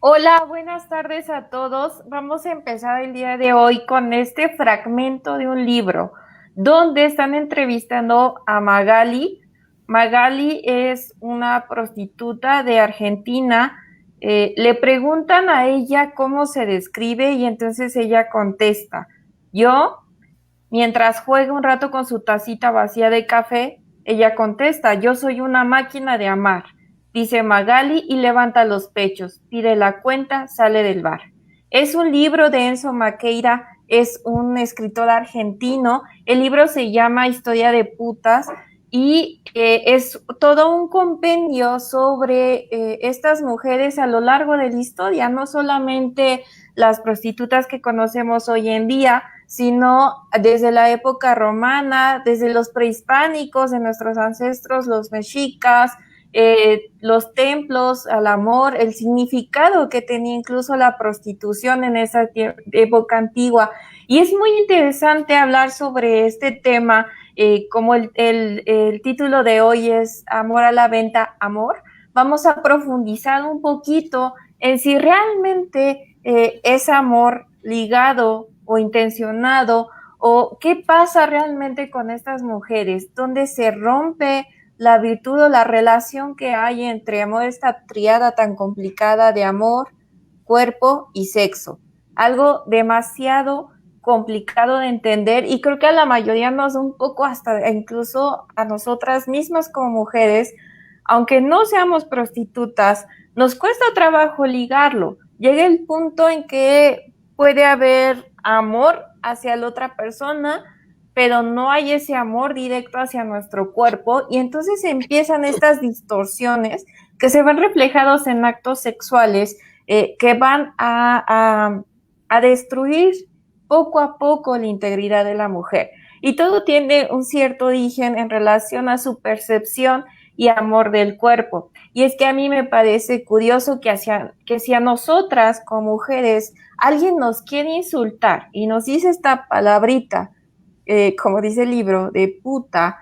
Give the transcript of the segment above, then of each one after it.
Hola, buenas tardes a todos. Vamos a empezar el día de hoy con este fragmento de un libro donde están entrevistando a Magali. Magali es una prostituta de Argentina. Le preguntan a ella cómo se describe y entonces ella contesta, yo, mientras juega un rato con su tacita vacía de café, ella contesta, yo soy una máquina de amar, dice Magali y levanta los pechos, pide la cuenta, sale del bar. Es un libro de Enzo Maqueira, es un escritor argentino. El libro se llama Historia de putas y es todo un compendio sobre estas mujeres a lo largo de la historia, no solamente las prostitutas que conocemos hoy en día, sino desde la época romana, desde los prehispánicos, de nuestros ancestros, los mexicas, los templos al amor, el significado que tenía incluso la prostitución en esa época antigua. Y es muy interesante hablar sobre este tema, como el título de hoy es Amor a la venta, amor. Vamos a profundizar un poquito en si realmente es amor ligado o intencionado, o qué pasa realmente con estas mujeres, dónde se rompe la virtud o la relación que hay entre amor, esta triada tan complicada de amor, cuerpo y sexo. Algo demasiado complicado de entender y creo que a la mayoría nos da un poco hasta incluso a nosotras mismas como mujeres, aunque no seamos prostitutas, nos cuesta trabajo ligarlo. Llega el punto en que puede haber amor hacia la otra persona, pero no hay ese amor directo hacia nuestro cuerpo y entonces empiezan estas distorsiones que se ven reflejados en actos sexuales que van a destruir poco a poco la integridad de la mujer. Y todo tiene un cierto origen en relación a su percepción y amor del cuerpo. Y es que a mí me parece curioso que si a nosotras como mujeres alguien nos quiere insultar y nos dice esta palabrita, como dice el libro, de puta,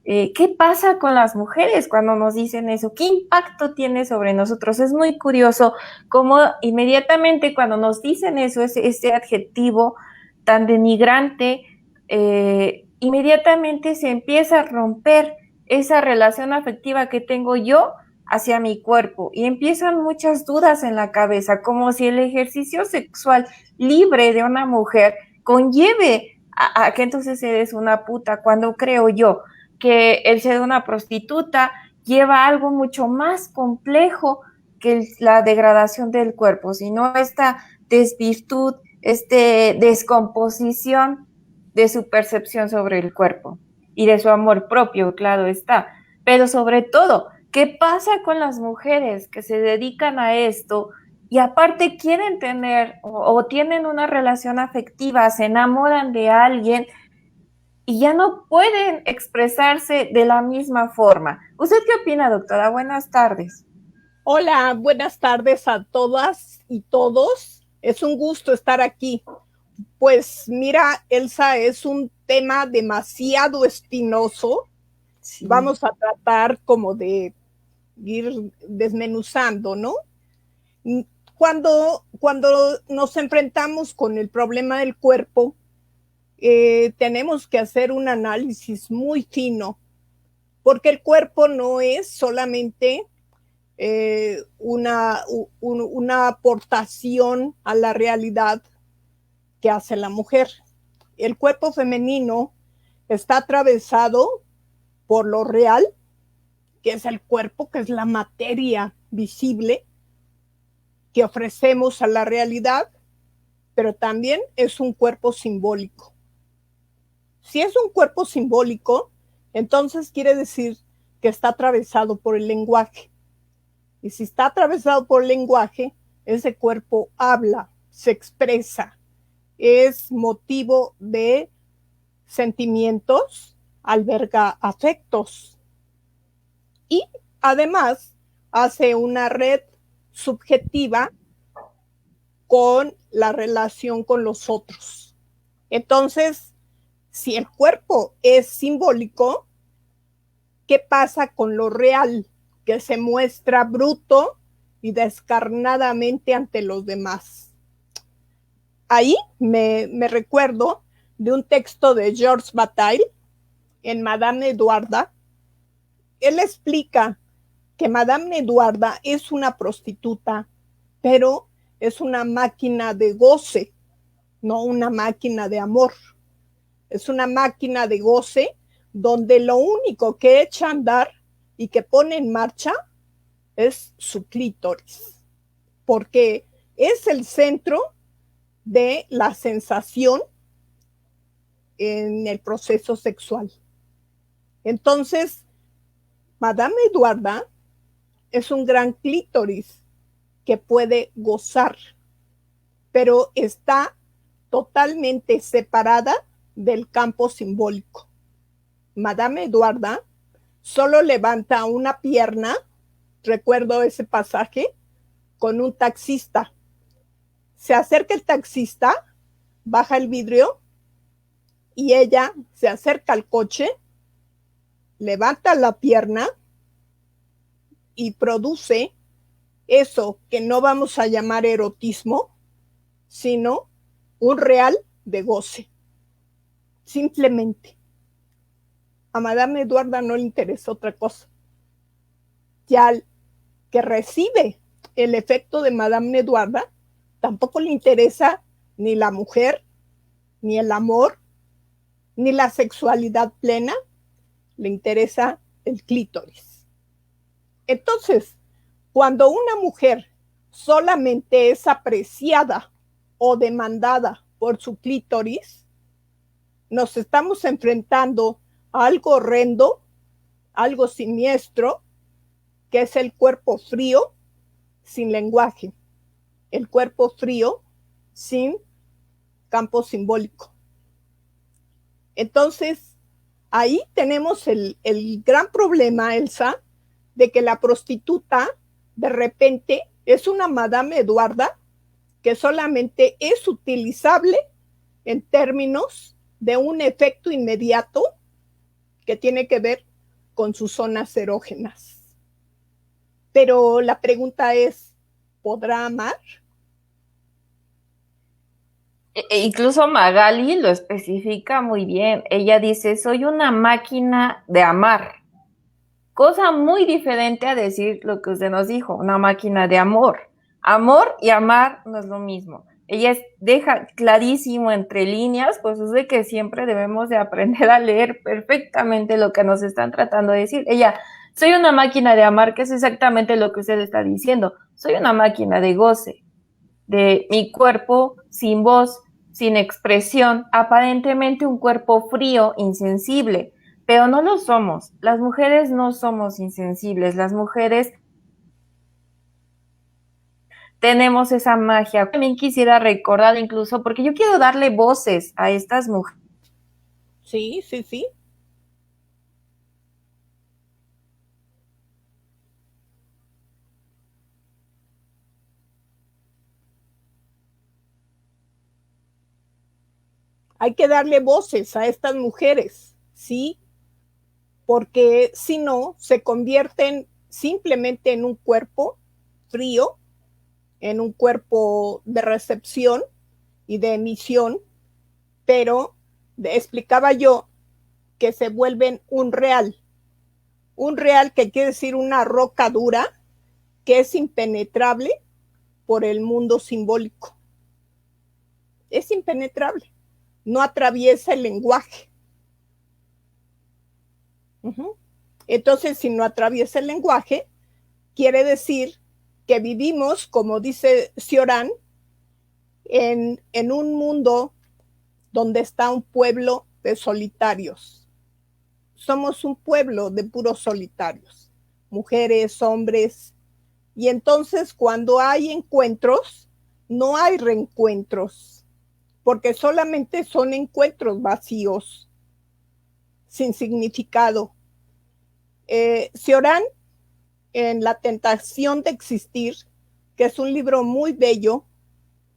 ¿qué pasa con las mujeres cuando nos dicen eso? ¿Qué impacto tiene sobre nosotros? Es muy curioso cómo inmediatamente cuando nos dicen eso, ese adjetivo tan denigrante, inmediatamente se empieza a romper esa relación afectiva que tengo yo hacia mi cuerpo y empiezan muchas dudas en la cabeza, como si el ejercicio sexual libre de una mujer conlleve a que entonces eres una puta, cuando creo yo que el ser una prostituta lleva algo mucho más complejo que la degradación del cuerpo, sino esta desvirtud, descomposición de su percepción sobre el cuerpo y de su amor propio, claro está. Pero sobre todo, ¿qué pasa con las mujeres que se dedican a esto y aparte quieren tener o tienen una relación afectiva, se enamoran de alguien y ya no pueden expresarse de la misma forma? ¿Usted qué opina, doctora? Buenas tardes. Hola, buenas tardes a todas y todos. Es un gusto estar aquí. Pues mira, Elsa, es un tema demasiado espinoso. Sí. Vamos a tratar como de ir desmenuzando, ¿no? Cuando nos enfrentamos con el problema del cuerpo, tenemos que hacer un análisis muy fino, porque el cuerpo no es solamente una aportación a la realidad que hace la mujer. El cuerpo femenino está atravesado por lo real, que es el cuerpo, que es la materia visible que ofrecemos a la realidad, pero también es un cuerpo simbólico. Si es un cuerpo simbólico, entonces quiere decir que está atravesado por el lenguaje. Y si está atravesado por el lenguaje, ese cuerpo habla, se expresa, es motivo de sentimientos, alberga afectos y además hace una red subjetiva con la relación con los otros. Entonces, si el cuerpo es simbólico, ¿qué pasa con lo real? Que se muestra bruto, y descarnadamente ante los demás. Ahí me recuerdo de un texto de Georges Bataille en Madame Eduarda. Él explica que Madame Eduarda es una prostituta, pero es una máquina de goce, no una máquina de amor. Es una máquina de goce donde lo único que echa a andar y que pone en marcha es su clítoris, porque es el centro de la sensación en el proceso sexual. Entonces, Madame Eduarda es un gran clítoris que puede gozar, pero está totalmente separada del campo simbólico. Madame Eduarda solo levanta una pierna, recuerdo ese pasaje, con un taxista. Se acerca el taxista, baja el vidrio y ella se acerca al coche, levanta la pierna y produce eso que no vamos a llamar erotismo, sino un real de goce. Simplemente. A Madame Eduarda no le interesa otra cosa. Ya al que recibe el efecto de Madame Eduarda, tampoco le interesa ni la mujer, ni el amor, ni la sexualidad plena, le interesa el clítoris. Entonces, cuando una mujer solamente es apreciada o demandada por su clítoris, nos estamos enfrentando a algo horrendo, algo siniestro, que es el cuerpo frío sin lenguaje, el cuerpo frío sin campo simbólico. Entonces, ahí tenemos el gran problema, Elsa, de que la prostituta de repente es una Madame Eduarda que solamente es utilizable en términos de un efecto inmediato que tiene que ver con sus zonas erógenas. Pero la pregunta es, ¿podrá amar? Incluso Magali lo especifica muy bien. Ella dice, soy una máquina de amar. Cosa muy diferente a decir lo que usted nos dijo, una máquina de amor. Amor y amar no es lo mismo. Ella deja clarísimo entre líneas, pues es de que siempre debemos de aprender a leer perfectamente lo que nos están tratando de decir. Ella, soy una máquina de amar, que es exactamente lo que usted está diciendo. Soy una máquina de goce, de mi cuerpo sin voz, sin expresión, aparentemente un cuerpo frío, insensible, pero no lo somos. Las mujeres no somos insensibles, las mujeres tenemos esa magia. También quisiera recordar incluso, porque yo quiero darle voces a estas mujeres. Sí, sí, sí. Hay que darle voces a estas mujeres, ¿sí? Porque si no, se convierten simplemente en un cuerpo frío, en un cuerpo de recepción y de emisión, pero explicaba yo que se vuelven un real que quiere decir una roca dura que es impenetrable por el mundo simbólico. Es impenetrable, no atraviesa el lenguaje. Entonces, si no atraviesa el lenguaje, quiere decir que vivimos, como dice Cioran, en un mundo donde está un pueblo de solitarios. Somos un pueblo de puros solitarios, mujeres, hombres, y entonces cuando hay encuentros, no hay reencuentros, porque solamente son encuentros vacíos, sin significado. Cioran, en La tentación de existir, que es un libro muy bello,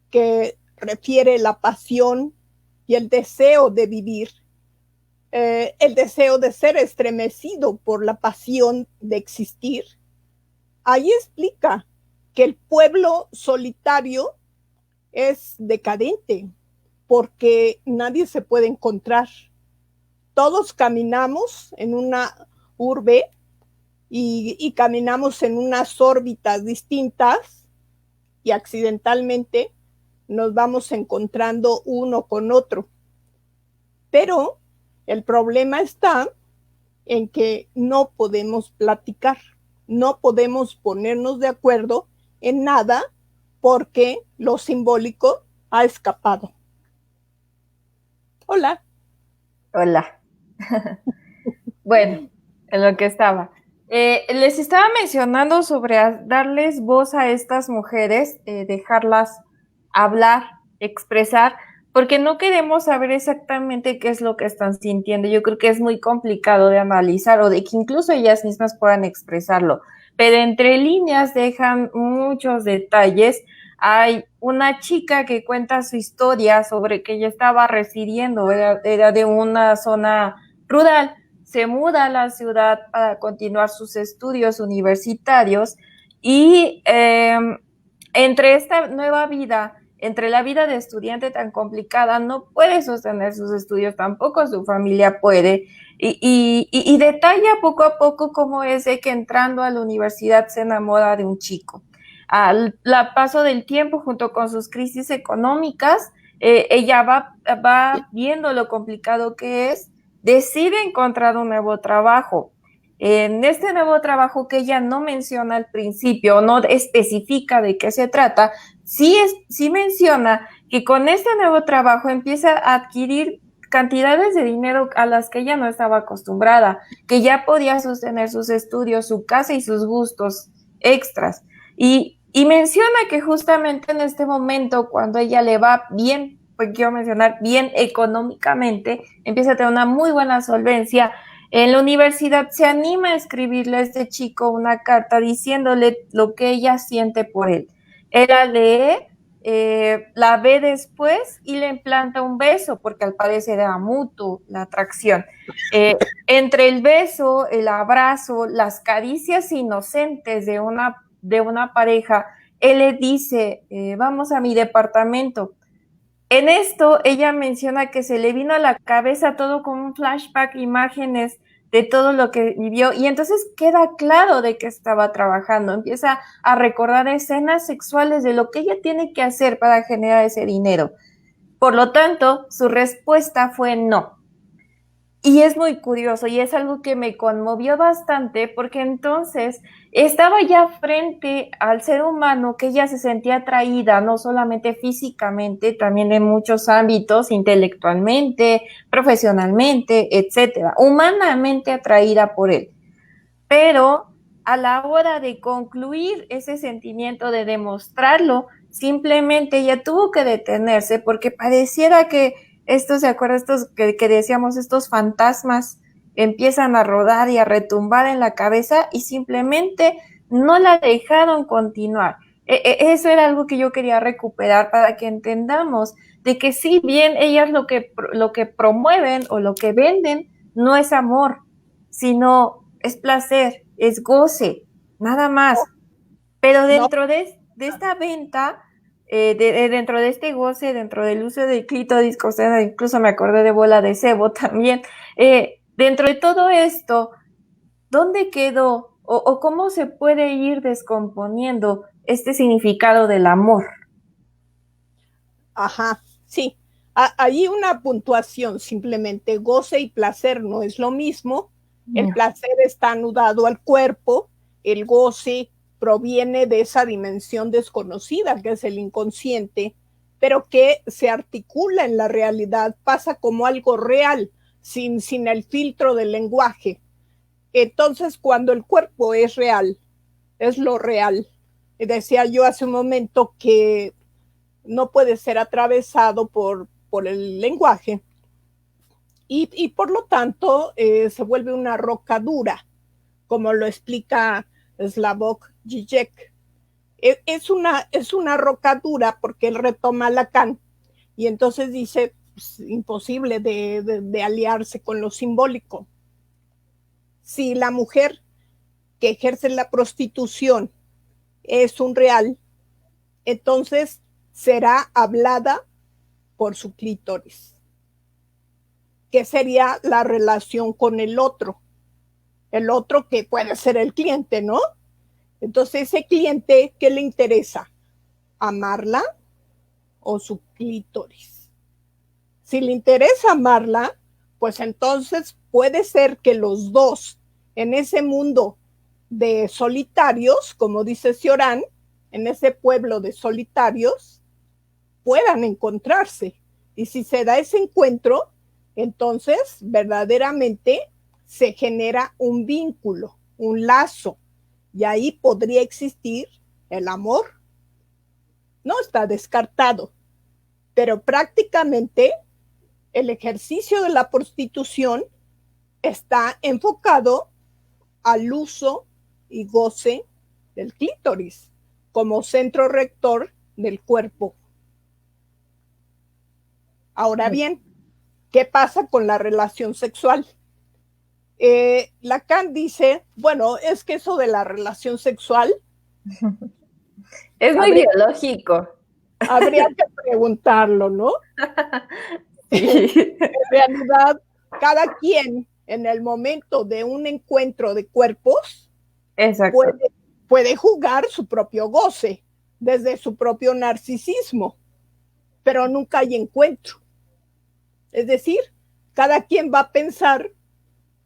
que refiere la pasión y el deseo de vivir, el deseo de ser estremecido por la pasión de existir. Ahí explica que el pueblo solitario es decadente porque nadie se puede encontrar. Todos caminamos en una urbe y caminamos en unas órbitas distintas y accidentalmente nos vamos encontrando uno con otro. Pero el problema está en que no podemos platicar, no podemos ponernos de acuerdo en nada porque lo simbólico ha escapado. Hola. Hola. Bueno, en lo que estaba. Les estaba mencionando sobre darles voz a estas mujeres, dejarlas hablar, expresar, porque no queremos saber exactamente qué es lo que están sintiendo. Yo creo que es muy complicado de analizar o de que incluso ellas mismas puedan expresarlo. Pero entre líneas dejan muchos detalles. Hay una chica que cuenta su historia sobre que ella estaba residiendo, era de una zona rural, se muda a la ciudad para continuar sus estudios universitarios y entre esta nueva vida, entre la vida de estudiante tan complicada, no puede sostener sus estudios, tampoco su familia puede, y detalla poco a poco cómo es de que entrando a la universidad se enamora de un chico. Al paso del tiempo, junto con sus crisis económicas, ella va viendo lo complicado que es, decide encontrar un nuevo trabajo. En este nuevo trabajo que ella no menciona al principio, no especifica de qué se trata, sí menciona que con este nuevo trabajo empieza a adquirir cantidades de dinero a las que ella no estaba acostumbrada, que ya podía sostener sus estudios, su casa y sus gustos extras. Y menciona que justamente en este momento, cuando ella le va bien, pues quiero mencionar, bien económicamente, empieza a tener una muy buena solvencia. En la universidad se anima a escribirle a este chico una carta diciéndole lo que ella siente por él. Él la lee, la ve después y le implanta un beso, porque al parecer era mutuo la atracción. Entre el beso, el abrazo, las caricias inocentes de una pareja, él le dice, vamos a mi departamento. En esto, ella menciona que se le vino a la cabeza todo como un flashback, imágenes de todo lo que vivió, y entonces queda claro de qué estaba trabajando, empieza a recordar escenas sexuales de lo que ella tiene que hacer para generar ese dinero. Por lo tanto, su respuesta fue no. Y es muy curioso y es algo que me conmovió bastante porque entonces estaba ya frente al ser humano que ella se sentía atraída, no solamente físicamente, también en muchos ámbitos, intelectualmente, profesionalmente, etcétera, humanamente atraída por él. Pero a la hora de concluir ese sentimiento, de demostrarlo, simplemente ella tuvo que detenerse porque pareciera que estos, ¿se acuerdan? Estos que decíamos, estos fantasmas empiezan a rodar y a retumbar en la cabeza y simplemente no la dejaron continuar. Eso era algo que yo quería recuperar para que entendamos de que si bien ellas lo que promueven o lo que venden no es amor, sino es placer, es goce, nada más. Pero No, dentro de esta venta, dentro de este goce, dentro del uso del clítoris, incluso me acordé de bola de cebo también, dentro de todo esto, ¿dónde quedó o cómo se puede ir descomponiendo este significado del amor? ajá, sí. Hay una puntuación, simplemente goce y placer no es lo mismo. El placer está anudado al cuerpo, el goce proviene de esa dimensión desconocida que es el inconsciente, pero que se articula en la realidad, pasa como algo real, sin el filtro del lenguaje. Entonces, cuando el cuerpo es real, es lo real. Decía yo hace un momento que no puede ser atravesado por el lenguaje y por lo tanto se vuelve una roca dura, como lo explica Slavoj Žižek. Es una roca dura porque él retoma Lacan y entonces dice, pues, imposible de aliarse con lo simbólico. Si la mujer que ejerce la prostitución es un real, entonces será hablada por su clítoris. ¿Qué sería la relación con el otro? El otro que puede ser el cliente, ¿no? Entonces, ese cliente, ¿qué le interesa? ¿Amarla o su clítoris? Si le interesa amarla, pues entonces puede ser que los dos en ese mundo de solitarios, como dice Cioran, en ese pueblo de solitarios, puedan encontrarse. Y si se da ese encuentro, entonces verdaderamente se genera un vínculo, un lazo, y ahí podría existir el amor. No está descartado, pero prácticamente el ejercicio de la prostitución está enfocado al uso y goce del clítoris como centro rector del cuerpo. Ahora bien, ¿qué pasa con la relación sexual? Lacan dice, bueno, es que eso de la relación sexual es muy biológico. Habría que preguntarlo, ¿no? Sí. En realidad, cada quien en el momento de un encuentro de cuerpos puede jugar su propio goce desde su propio narcisismo, pero nunca hay encuentro. Es decir, cada quien va a pensar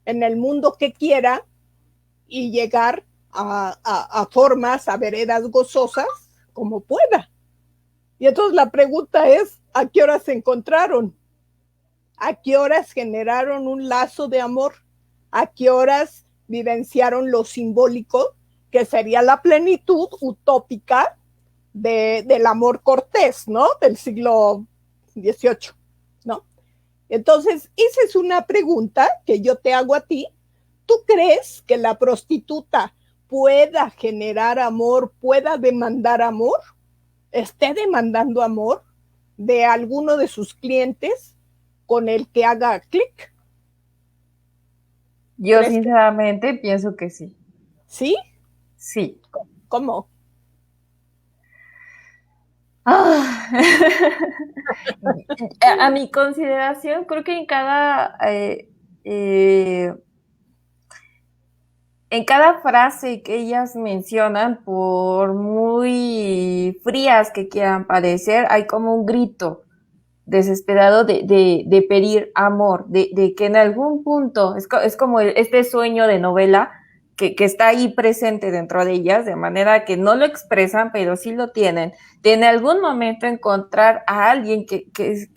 en el mundo que quiera y llegar a formas, a veredas gozosas como pueda. Y entonces la pregunta es, ¿a qué horas se encontraron? ¿A qué horas generaron un lazo de amor? ¿A qué horas vivenciaron lo simbólico, que sería la plenitud utópica del amor cortés, ¿no? Del siglo XVIII, ¿no? Entonces, esa es una pregunta que yo te hago a ti. ¿Tú crees que la prostituta pueda generar amor, pueda demandar amor, esté demandando amor de alguno de sus clientes con el que haga clic? Yo sinceramente pienso que sí. ¿Sí? Sí. ¿Cómo? A mi consideración, creo que en cada frase que ellas mencionan, por muy frías que quieran parecer, hay como un grito desesperado de pedir amor, de que en algún punto, es como este sueño de novela que está ahí presente dentro de ellas, de manera que no lo expresan, pero sí lo tienen, de en algún momento encontrar a alguien que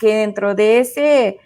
dentro de ese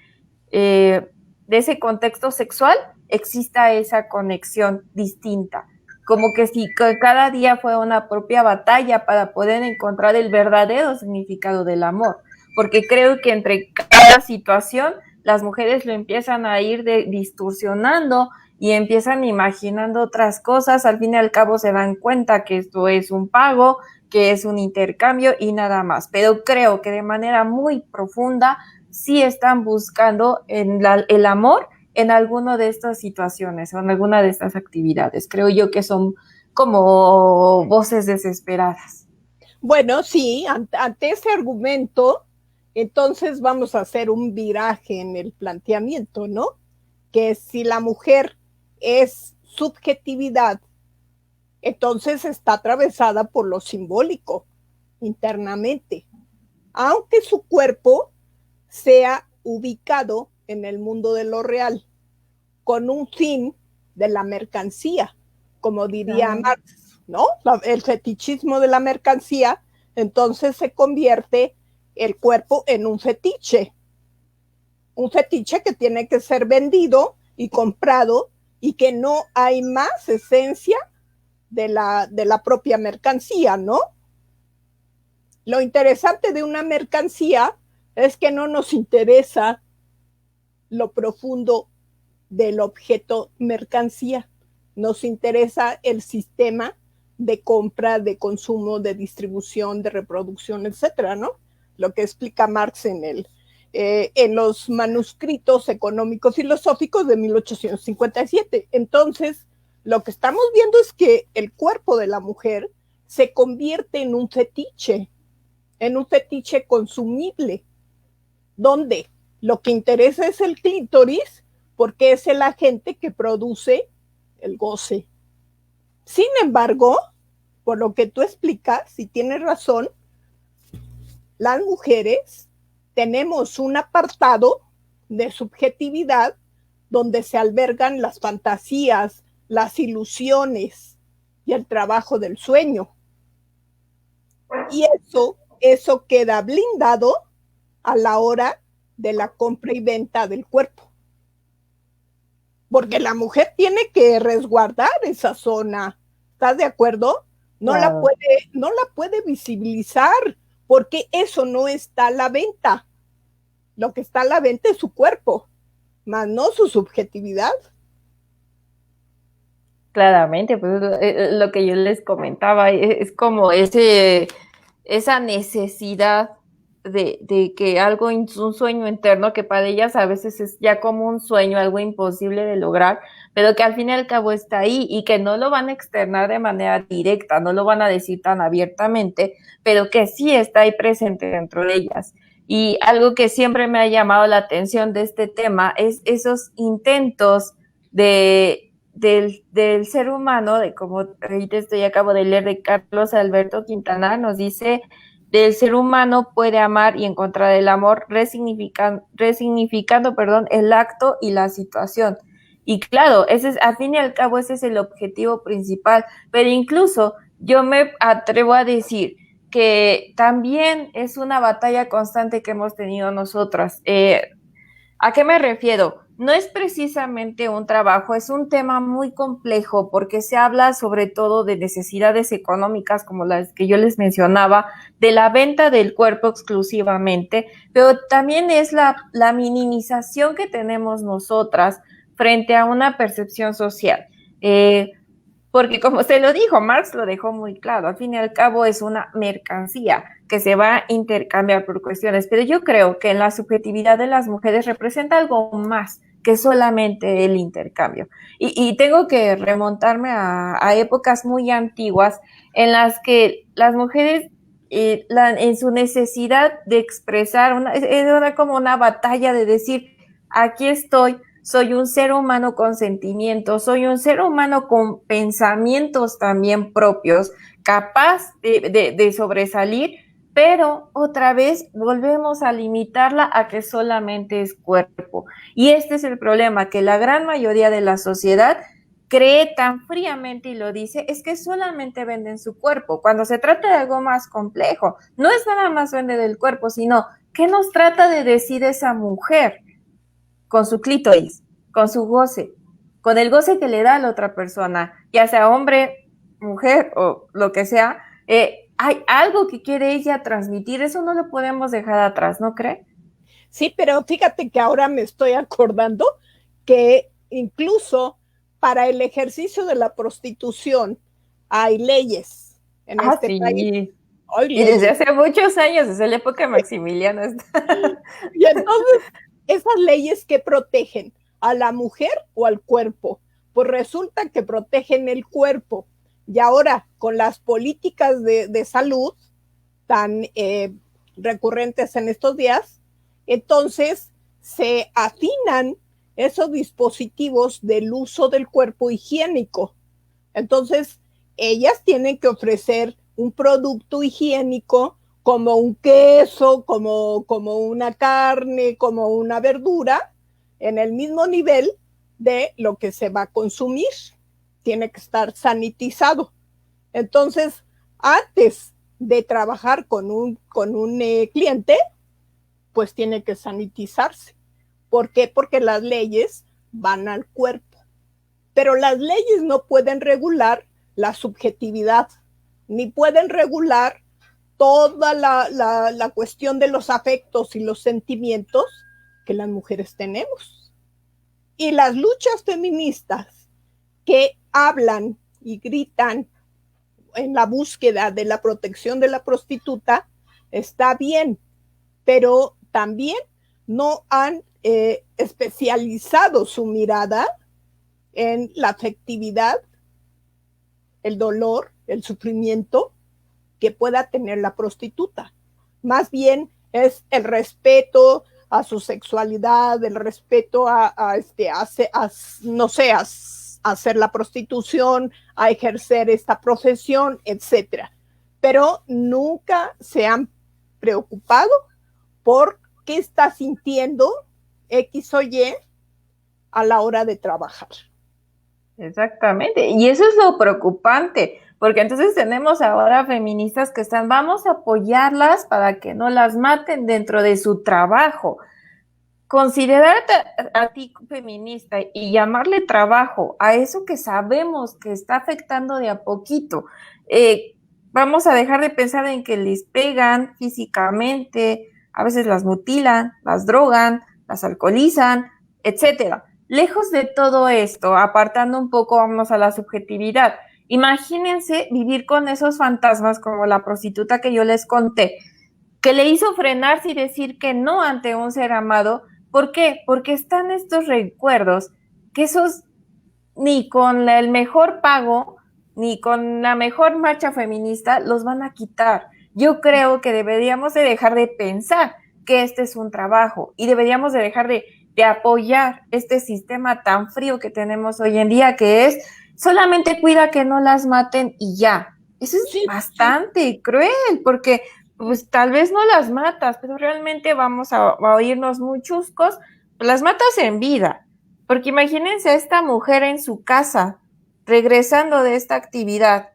contexto sexual exista esa conexión distinta, como que si cada día fue una propia batalla para poder encontrar el verdadero significado del amor, porque creo que entre cada situación las mujeres lo empiezan a ir distorsionando y empiezan imaginando otras cosas, al fin y al cabo se dan cuenta que esto es un pago, que es un intercambio y nada más, pero creo que de manera muy profunda sí están buscando el amor en alguna de estas situaciones o en alguna de estas actividades. Creo yo que son como voces desesperadas. Bueno, sí, ante ese argumento, entonces vamos a hacer un viraje en el planteamiento, ¿no? Que si la mujer es subjetividad, entonces está atravesada por lo simbólico internamente, aunque su cuerpo sea ubicado en el mundo de lo real, con un fin de la mercancía, como diría Marx, ¿no? El fetichismo de la mercancía, entonces se convierte el cuerpo en un fetiche que tiene que ser vendido y comprado y que no hay más esencia de la propia mercancía, ¿no? Lo interesante de una mercancía es que no nos interesa lo profundo del objeto mercancía, nos interesa el sistema de compra, de consumo, de distribución, de reproducción, etcétera, ¿no? Lo que explica Marx en los manuscritos económicos filosóficos de 1857. Entonces, lo que estamos viendo es que el cuerpo de la mujer se convierte en un fetiche consumible, donde lo que interesa es el clítoris, porque es el agente que produce el goce. Sin embargo, por lo que tú explicas, y tienes razón, las mujeres tenemos un apartado de subjetividad donde se albergan las fantasías, las ilusiones y el trabajo del sueño. Y eso queda blindado a la hora de la compra y venta del cuerpo. Porque la mujer tiene que resguardar esa zona. ¿Estás de acuerdo? No, claro. No la puede visibilizar, porque eso no está a la venta. Lo que está a la venta es su cuerpo, más no su subjetividad. Claramente, pues lo que yo les comentaba, es como esa necesidad de que algo, un sueño interno que para ellas a veces es ya como un sueño, algo imposible de lograr, pero que al fin y al cabo está ahí y que no lo van a externar de manera directa, no lo van a decir tan abiertamente, pero que sí está ahí presente dentro de ellas. Y algo que siempre me ha llamado la atención de este tema es esos intentos del ser humano, de como ahorita acabo de leer de Carlos Alberto Quintana, nos dice: del ser humano puede amar y encontrar el amor resignificando, el acto y la situación. Y claro, al fin y al cabo ese es el objetivo principal, pero incluso yo me atrevo a decir que también es una batalla constante que hemos tenido nosotras. ¿A qué me refiero? No es precisamente un trabajo, es un tema muy complejo porque se habla sobre todo de necesidades económicas como las que yo les mencionaba, de la venta del cuerpo exclusivamente, pero también es la minimización que tenemos nosotras frente a una percepción social. Porque como se lo dijo, Marx lo dejó muy claro, al fin y al cabo es una mercancía que se va a intercambiar por cuestiones, pero yo creo que en la subjetividad de las mujeres representa algo más que solamente el intercambio. Y tengo que remontarme a épocas muy antiguas en las que las mujeres en su necesidad de expresar, era como una batalla de decir, aquí estoy, soy un ser humano con sentimientos, soy un ser humano con pensamientos también propios, capaz de sobresalir, pero otra vez volvemos a limitarla a que solamente es cuerpo. Y este es el problema, que la gran mayoría de la sociedad cree tan fríamente y lo dice, es que solamente venden su cuerpo, cuando se trata de algo más complejo. No es nada más vender el cuerpo, sino ¿qué nos trata de decir esa mujer con su clítoris, con su goce, con el goce que le da a la otra persona, ya sea hombre, mujer o lo que sea? Hay algo que quiere ella transmitir, eso no lo podemos dejar atrás, ¿no cree? Sí, pero fíjate que ahora me estoy acordando que incluso para el ejercicio de la prostitución hay leyes en este sí. país. Y desde hace muchos años, desde la época de Maximiliano. Y entonces, esas leyes que protegen a la mujer o al cuerpo, pues resulta que protegen el cuerpo. Y ahora, con las políticas de salud tan recurrentes en estos días, entonces se afinan esos dispositivos del uso del cuerpo higiénico. Entonces, ellas tienen que ofrecer un producto higiénico como un queso, como una carne, como una verdura, en el mismo nivel de lo que se va a consumir. Tiene que estar sanitizado. Entonces, antes de trabajar con un cliente, pues tiene que sanitizarse. ¿Por qué? Porque las leyes van al cuerpo. Pero las leyes no pueden regular la subjetividad, ni pueden regular toda la cuestión de los afectos y los sentimientos que las mujeres tenemos. Y las luchas feministas que hablan y gritan en la búsqueda de la protección de la prostituta está bien, pero también no han especializado su mirada en la afectividad, el dolor, el sufrimiento que pueda tener la prostituta. Más bien es el respeto a su sexualidad, el respeto no sé, a hacer la prostitución, a ejercer esta profesión, etcétera. Pero nunca se han preocupado por qué está sintiendo X o Y a la hora de trabajar. Exactamente, y eso es lo preocupante, porque entonces tenemos ahora feministas que están, vamos a apoyarlas para que no las maten dentro de su trabajo. Considerarte a ti feminista y llamarle trabajo a eso que sabemos que está afectando de a poquito, vamos a dejar de pensar en que les pegan físicamente, a veces las mutilan, las drogan, las alcoholizan, etcétera. Lejos de todo esto, apartando un poco, vamos a la subjetividad. Imagínense vivir con esos fantasmas como la prostituta que yo les conté, que le hizo frenarse y decir que no ante un ser amado. ¿Por qué? Porque están estos recuerdos que esos ni con el mejor pago, ni con la mejor marcha feminista los van a quitar. Yo creo que deberíamos de dejar de pensar que este es un trabajo y deberíamos de dejar de apoyar este sistema tan frío que tenemos hoy en día, que es solamente cuida que no las maten y ya. Eso es bastante cruel, porque pues tal vez no las matas, pero realmente vamos a oírnos muy chuscos, las matas en vida. Porque imagínense a esta mujer en su casa, regresando de esta actividad,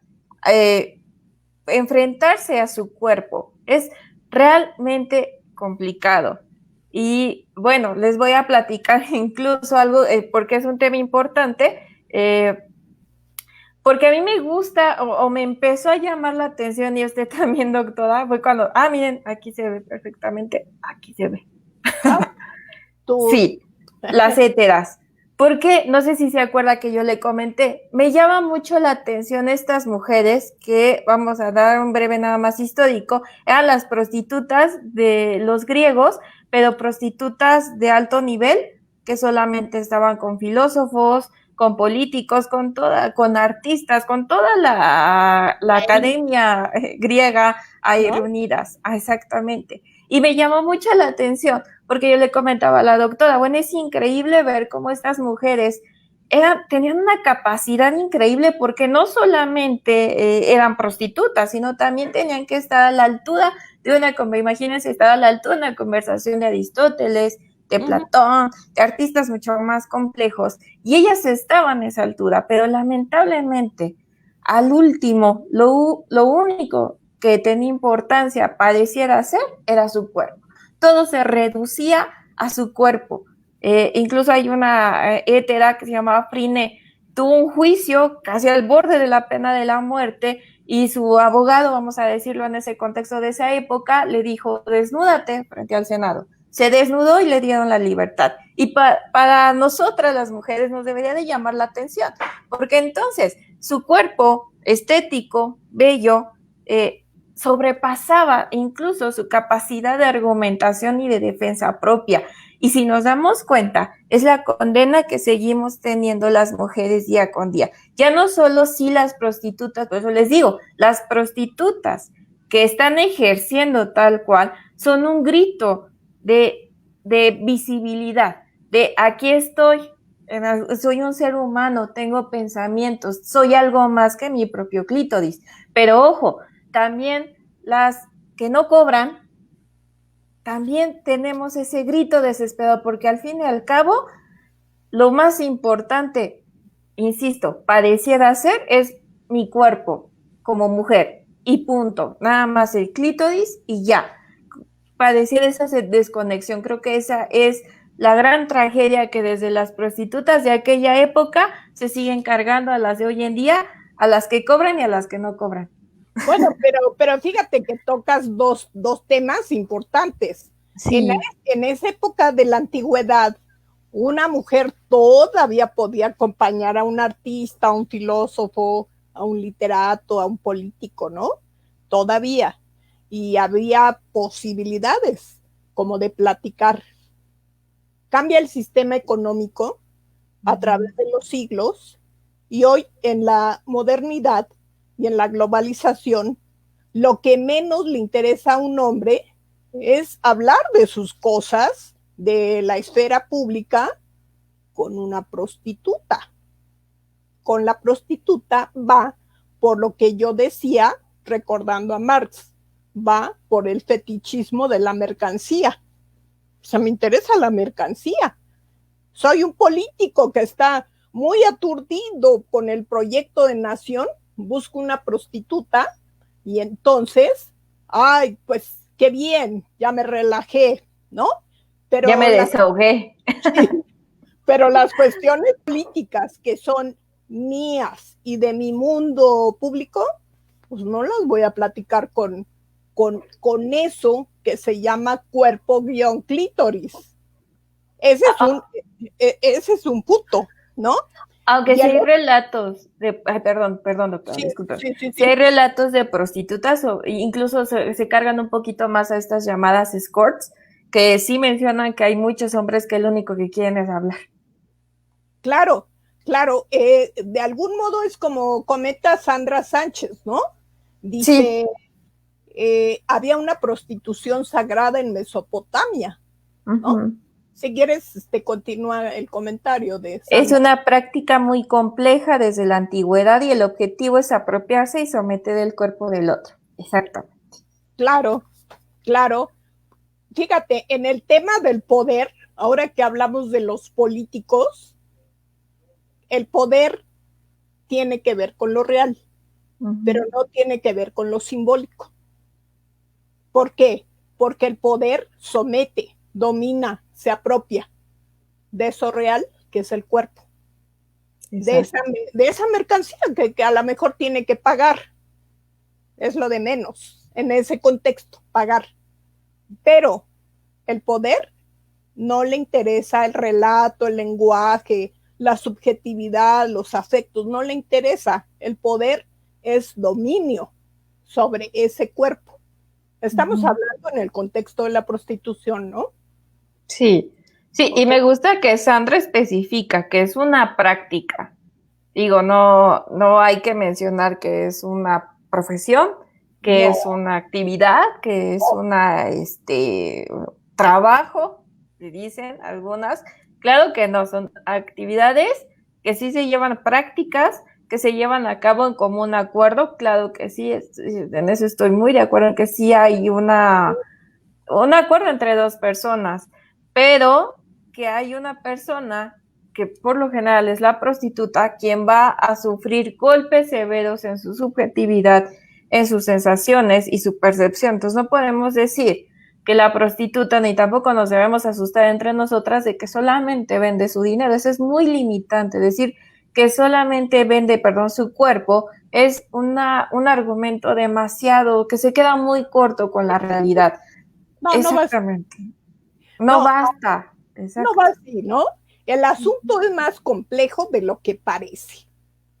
enfrentarse a su cuerpo. Es realmente complicado. Y bueno, les voy a platicar incluso algo, porque es un tema importante, porque a mí me gusta o me empezó a llamar la atención, y usted también, doctora, fue cuando, miren, aquí se ve perfectamente, aquí se ve. Sí, las héteras. Porque, no sé si se acuerda que yo le comenté, me llama mucho la atención estas mujeres que, vamos a dar un breve nada más histórico, eran las prostitutas de los griegos, pero prostitutas de alto nivel, que solamente estaban con filósofos, con políticos, con artistas, con toda la academia griega ahí reunidas, exactamente. Y me llamó mucho la atención, porque yo le comentaba a la doctora, bueno, es increíble ver cómo estas mujeres tenían una capacidad increíble, porque no solamente eran prostitutas, sino también tenían que estar a la altura de imagínense, estar a la altura de una conversación de Aristóteles, de Platón, de artistas mucho más complejos, y ellas estaban a esa altura, pero lamentablemente, al último, lo único que tenía importancia pareciera ser era su cuerpo. Todo se reducía a su cuerpo. Incluso hay una hétera que se llamaba Frine, tuvo un juicio casi al borde de la pena de la muerte, y su abogado, vamos a decirlo en ese contexto de esa época, le dijo, desnúdate frente al Senado. Se desnudó y le dieron la libertad. Y para nosotras las mujeres nos debería de llamar la atención, porque entonces su cuerpo estético, bello, sobrepasaba incluso su capacidad de argumentación y de defensa propia. Y si nos damos cuenta, es la condena que seguimos teniendo las mujeres día con día. Ya no solo sí las prostitutas, por eso les digo, las prostitutas que están ejerciendo tal cual son un grito de visibilidad, de aquí estoy, soy un ser humano, tengo pensamientos, soy algo más que mi propio clítoris. Pero ojo, también las que no cobran, también tenemos ese grito desesperado, porque al fin y al cabo, lo más importante, insisto, pareciera ser, es mi cuerpo como mujer, y punto, nada más el clítoris y ya. Pareciera esa desconexión. Creo que esa es la gran tragedia, que desde las prostitutas de aquella época se siguen cargando a las de hoy en día, a las que cobran y a las que no cobran. Bueno, pero fíjate que tocas dos temas importantes. Sí. En esa época de la antigüedad, una mujer todavía podía acompañar a un artista, a un filósofo, a un literato, a un político, ¿no? Todavía. Y había posibilidades como de platicar. Cambia el sistema económico a través de los siglos, y hoy en la modernidad y en la globalización lo que menos le interesa a un hombre es hablar de sus cosas, de la esfera pública, con una prostituta. Con la prostituta va por lo que yo decía, recordando a Marx, va por el fetichismo de la mercancía. O sea, me interesa la mercancía. Soy un político que está muy aturdido con el proyecto de nación, busco una prostituta y entonces, ay, pues qué bien, ya me relajé, ¿no? Ya Pero me desahogué. sí, pero las cuestiones políticas que son mías y de mi mundo público, pues no las voy a platicar con eso que se llama cuerpo-clítoris. Ese es un, ese es un punto, ¿no? Aunque Y sí el hay otro, relatos de, perdón, doctora, sí, disculpe. sí, sí, Sí hay sí, relatos de prostitutas, o incluso se cargan un poquito más a estas llamadas escorts, que sí mencionan que hay muchos hombres que lo único que quieren es hablar. claro, claro, de algún modo es como comenta Sandra Sánchez, ¿no? Sí, Dice, había una prostitución sagrada en Mesopotamia, ¿no? uh-huh. Si quieres, continúa el comentario de Es Sandra. una práctica muy compleja desde la antigüedad y el objetivo es apropiarse y someter el cuerpo del otro. Exactamente. Claro, claro. Fíjate, en el tema del poder, ahora que hablamos de los políticos, el poder tiene que ver con lo real, pero Uh-huh. no tiene que ver con lo simbólico. ¿Por qué? Porque el poder somete, domina, se apropia de eso real, que es el cuerpo, de esa, Exacto. de esa mercancía que a lo mejor tiene que pagar. Es lo de menos en ese contexto, pagar. Pero el poder no le interesa el relato, el lenguaje, la subjetividad, los afectos, no le interesa. El poder es dominio sobre ese cuerpo. Estamos Uh-huh. hablando en el contexto de la prostitución, ¿no? Sí, sí, y Ok, me gusta que Sandra especifica que es una práctica. Digo, no hay que mencionar que es una profesión, que no, es una actividad, que es una, trabajo, le dicen algunas. Claro que no, son actividades que sí se llevan prácticas, que se llevan a cabo en común acuerdo. Claro que sí, en eso estoy muy de acuerdo en que sí hay un acuerdo entre dos personas, pero que hay una persona que por lo general es la prostituta quien va a sufrir golpes severos en su subjetividad, en sus sensaciones y su percepción. Entonces no podemos decir que la prostituta ni tampoco nos debemos asustar entre nosotras de que solamente vende su dinero. Eso es muy limitante. Decir que solamente vende, perdón, su cuerpo es un argumento demasiado que se queda muy corto con la realidad. no, no va, Exactamente. No no, basta. no va Exacto. así, ¿no? El asunto es más complejo de lo que parece. Sí.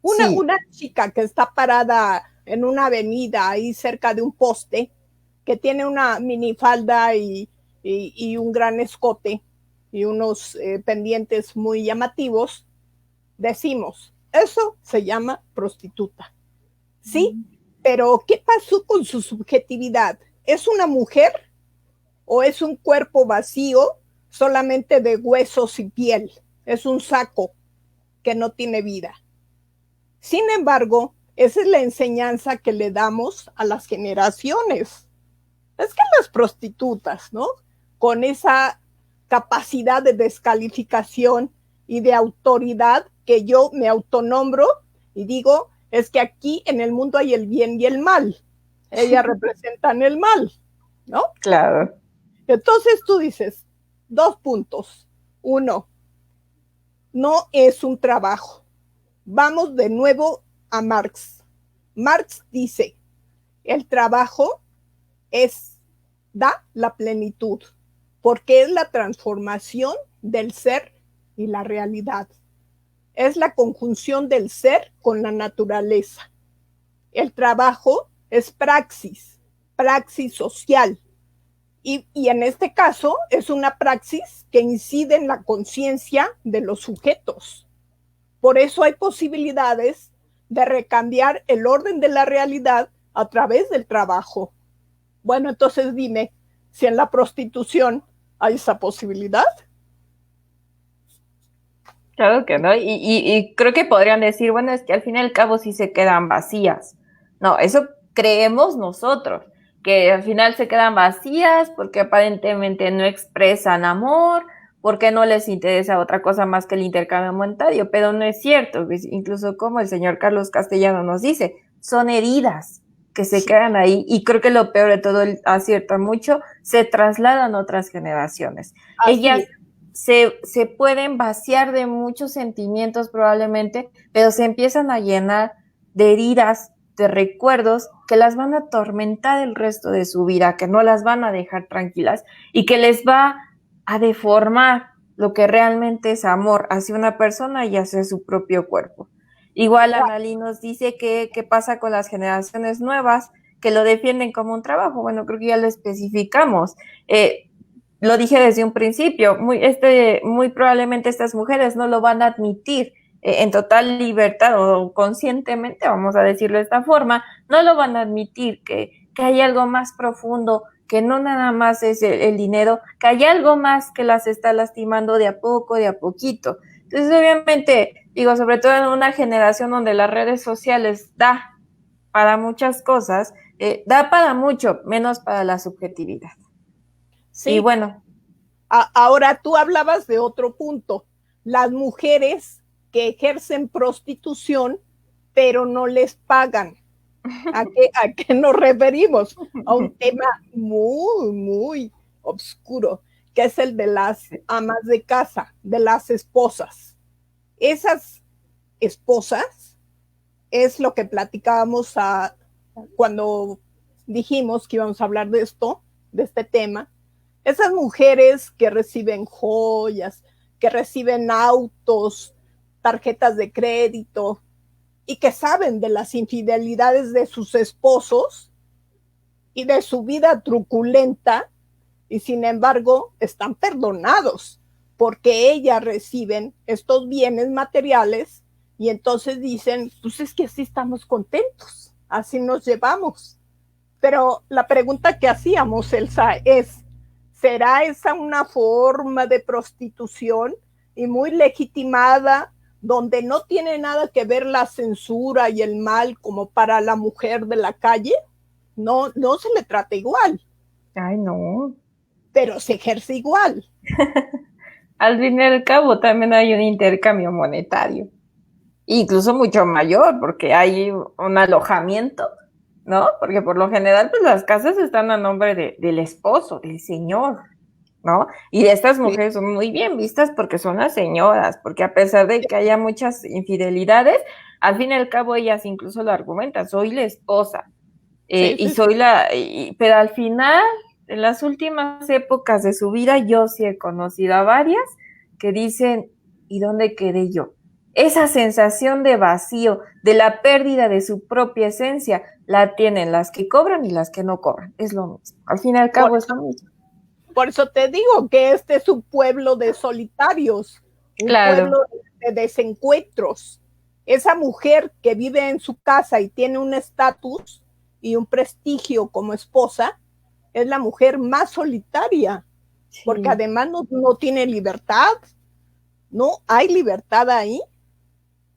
Una chica que está parada en una avenida ahí cerca de un poste, que tiene una minifalda y un gran escote y unos pendientes muy llamativos, decimos, eso se llama prostituta. ¿Sí? Pero ¿qué pasó con su subjetividad? ¿Es una mujer o es un cuerpo vacío solamente de huesos y piel? Es un saco que no tiene vida. Sin embargo, esa es la enseñanza que le damos a las generaciones. Es que las prostitutas, ¿no? Con esa capacidad de descalificación y de autoridad que yo me autonombro y digo, es que aquí en el mundo hay el bien y el mal. Ellas representan el mal, ¿no? Claro. Entonces tú dices, dos puntos. Uno, no es un trabajo. Vamos de nuevo a Marx. Marx dice, el trabajo da la plenitud, porque es la transformación del ser y la realidad. Es la conjunción del ser con la naturaleza. El trabajo es praxis, praxis social. Y en este caso es una praxis que incide en la conciencia de los sujetos. Por eso hay posibilidades de recambiar el orden de la realidad a través del trabajo. Bueno, entonces dime si en la prostitución hay esa posibilidad. Claro que no, y creo que podrían decir, bueno, es que al fin y al cabo sí se quedan vacías. No, eso creemos nosotros, que al final se quedan vacías porque aparentemente no expresan amor, porque no les interesa otra cosa más que el intercambio monetario, pero no es cierto, incluso como el señor Carlos Castellano nos dice, son heridas que se quedan ahí, y creo que lo peor de todo, él acierta mucho, se trasladan a otras generaciones. Ellas Así, se pueden vaciar de muchos sentimientos probablemente, pero se empiezan a llenar de heridas, de recuerdos que las van a atormentar el resto de su vida, que no las van a dejar tranquilas y que les va a deformar lo que realmente es amor hacia una persona y hacia su propio cuerpo. Igual Analí nos dice que qué pasa con las generaciones nuevas que lo defienden como un trabajo. Bueno, creo que ya lo especificamos. Lo dije desde un principio, muy probablemente estas mujeres no lo van a admitir en total libertad o conscientemente, vamos a decirlo de esta forma, no lo van a admitir que hay algo más profundo, que no nada más es el dinero, que hay algo más que las está lastimando de a poco, de a poquito. Entonces, obviamente, digo, sobre todo en una generación donde las redes sociales da para muchas cosas, da para mucho, menos para la subjetividad. Y sí. bueno, Ahora tú hablabas de otro punto, las mujeres que ejercen prostitución, pero no les pagan. ¿A qué nos referimos? A un tema muy, muy oscuro, que es el de las amas de casa, de las esposas. Esas esposas es lo que platicábamos cuando dijimos que íbamos a hablar de esto, de este tema. Esas mujeres que reciben joyas, que reciben autos, tarjetas de crédito y que saben de las infidelidades de sus esposos y de su vida truculenta, y sin embargo están perdonados porque ellas reciben estos bienes materiales y entonces dicen, pues es que así estamos contentos, así nos llevamos. Pero la pregunta que hacíamos, Elsa, es, ¿será esa una forma de prostitución y muy legitimada, donde no tiene nada que ver la censura y el mal como para la mujer de la calle? No, no se le trata igual, ay no, pero se ejerce igual. al fin y al cabo también hay un intercambio monetario, incluso mucho mayor, porque hay un alojamiento, ¿no? Porque por lo general, pues las casas están a nombre del esposo, del señor, ¿no? Y estas Sí, mujeres son muy bien vistas porque son las señoras, porque a pesar de que haya muchas infidelidades, al fin y al cabo ellas incluso lo argumentan, soy la esposa, sí, y sí, soy pero al final, en las últimas épocas de su vida, yo sí he conocido a varias que dicen, ¿y dónde quedé yo? Esa sensación de vacío, de la pérdida de su propia esencia, la tienen las que cobran y las que no cobran. Es lo mismo. Al fin y al por, cabo es lo mismo. por eso te digo que este es un pueblo de solitarios, un Claro. pueblo de desencuentros. Esa mujer que vive en su casa y tiene un estatus y un prestigio como esposa, es la mujer más solitaria, porque Sí. además no tiene libertad, no hay libertad ahí.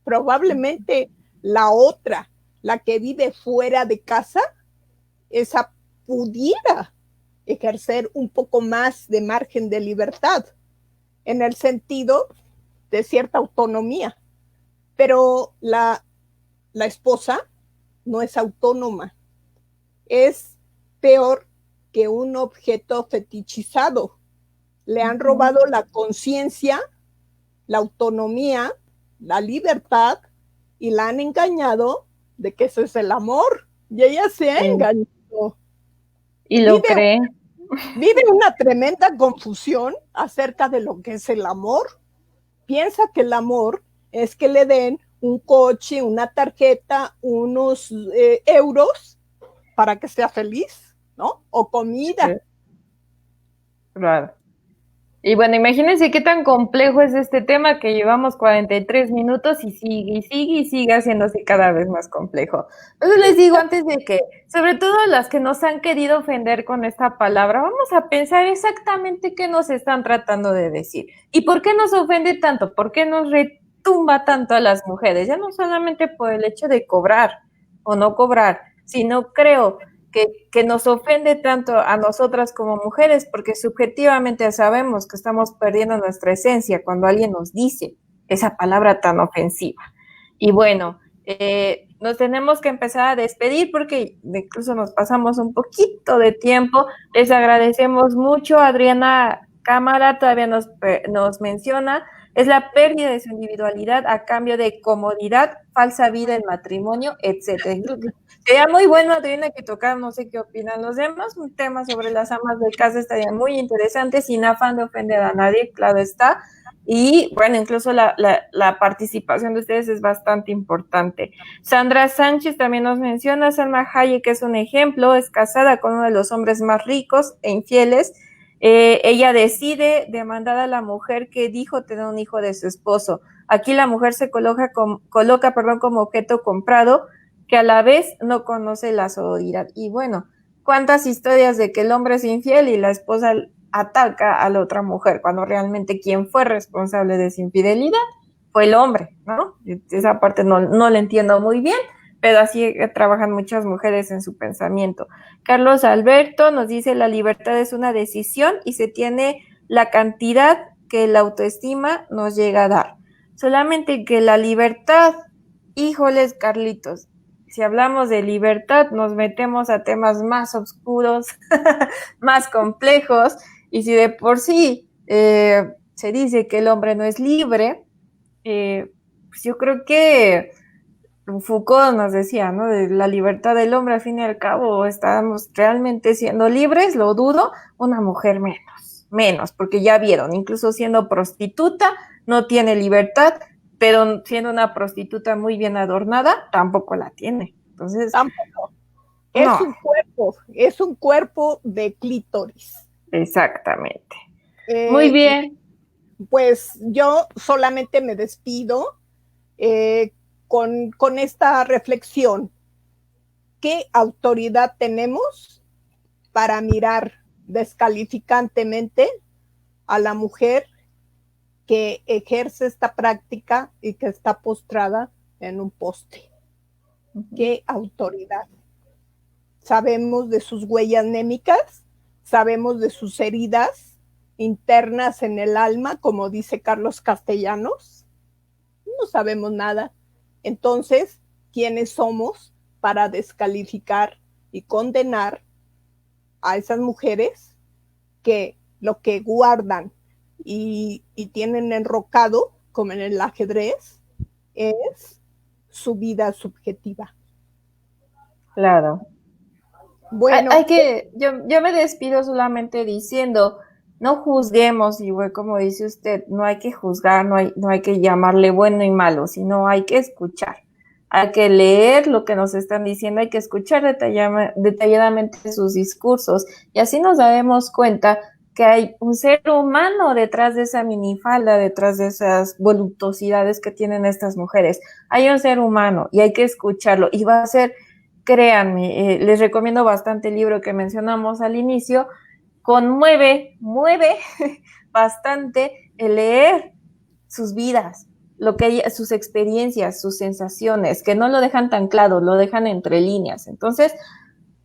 Probablemente la otra, la que vive fuera de casa, esa pudiera ejercer un poco más de margen de libertad, en el sentido de cierta autonomía. Pero la esposa no es autónoma, es peor que un objeto fetichizado. Le han Ujú. robado la conciencia, la autonomía, la libertad y la han engañado de que eso es el amor. Y ella se ha Sí. engañado. Y lo Vive, cree. vive una tremenda confusión acerca de lo que es el amor. Piensa que el amor es que le den un coche, una tarjeta, unos euros para que sea feliz, ¿no? O Sí, comida. claro. Y bueno, imagínense qué tan complejo es este tema que llevamos 43 minutos y sigue y sigue y sigue haciéndose cada vez más complejo. Entonces les digo antes de que, sobre todo las que nos han querido ofender con esta palabra, vamos a pensar exactamente qué nos están tratando de decir y por qué nos ofende tanto, por qué nos retumba tanto a las mujeres, ya no solamente por el hecho de cobrar o no cobrar, sino creo que nos ofende tanto a nosotras como mujeres, porque subjetivamente sabemos que estamos perdiendo nuestra esencia cuando alguien nos dice esa palabra tan ofensiva. Y bueno, nos tenemos que empezar a despedir porque incluso nos pasamos un poquito de tiempo. Les agradecemos mucho. Adriana Cámara todavía nos menciona, es la pérdida de su individualidad a cambio de comodidad, falsa vida en matrimonio, etcétera. Sería muy bueno, Adriana, que tocar, no sé qué opinan los demás, un tema sobre las amas de casa estaría muy interesante, sin afán de ofender a nadie, claro está. Y bueno, incluso la participación de ustedes es bastante importante. Sandra Sánchez también nos menciona, Salma Hayek es un ejemplo, es casada con uno de los hombres más ricos e infieles. Ella decide demandar a la mujer que dijo tener un hijo de su esposo. Aquí la mujer se coloca como objeto comprado, que a la vez no conoce la sororidad. Y bueno, cuántas historias de que el hombre es infiel y la esposa ataca a la otra mujer, cuando realmente quien fue responsable de esa infidelidad fue el hombre, ¿no? Esa parte no la entiendo muy bien, pero así trabajan muchas mujeres en su pensamiento. Carlos Alberto nos dice, la libertad es una decisión y se tiene la cantidad que la autoestima nos llega a dar. Solamente que la libertad, híjoles, Carlitos, si hablamos de libertad, nos metemos a temas más oscuros, más complejos, y si de por sí se dice que el hombre no es libre, pues yo creo que Foucault nos decía, ¿no? De la libertad del hombre, al fin y al cabo, estamos realmente siendo libres, lo dudo, una mujer menos, porque ya vieron, incluso siendo prostituta, no tiene libertad, pero siendo una prostituta muy bien adornada, tampoco la tiene. Entonces, tampoco. no, Es un cuerpo de clítoris. exactamente. Muy bien. Pues yo solamente me despido con esta reflexión. ¿Qué autoridad tenemos para mirar descalificantemente a la mujer que ejerce esta práctica y que está postrada en un poste? ¿Qué autoridad? Sabemos de sus huellas anémicas, sabemos de sus heridas internas en el alma, como dice Carlos Castellanos. No sabemos nada. Entonces, ¿quiénes somos para descalificar y condenar a esas mujeres que lo que guardan y tienen enrocado, como en el ajedrez, es su vida subjetiva? Claro. Bueno, Yo me despido solamente diciendo, no juzguemos, y como dice usted, no hay que juzgar, no hay que llamarle bueno y malo, sino hay que escuchar. Hay que leer lo que nos están diciendo, hay que escuchar detalladamente sus discursos, y así nos daremos cuenta que hay un ser humano detrás de esa minifalda, detrás de esas voluptuosidades que tienen estas mujeres. Hay un ser humano y hay que escucharlo, y va a ser, créanme, les recomiendo bastante el libro que mencionamos al inicio, mueve bastante el leer sus vidas, sus experiencias, sus sensaciones, que no lo dejan tan claro, lo dejan entre líneas. Entonces,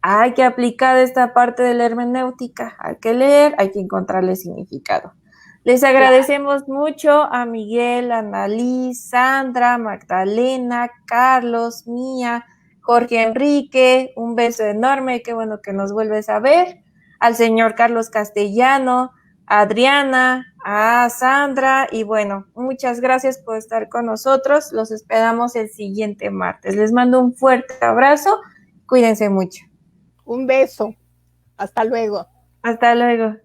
hay que aplicar esta parte de la hermenéutica, hay que leer, hay que encontrarle significado. Les agradecemos mucho a Miguel, Annalí, Sandra, Magdalena, Carlos, Mía, Jorge Enrique, un beso enorme, qué bueno que nos vuelves a ver, al señor Carlos Castellano, a Adriana, a Sandra, y bueno, muchas gracias por estar con nosotros, los esperamos el siguiente martes. Les mando un fuerte abrazo, cuídense mucho. un beso. Hasta luego. Hasta luego.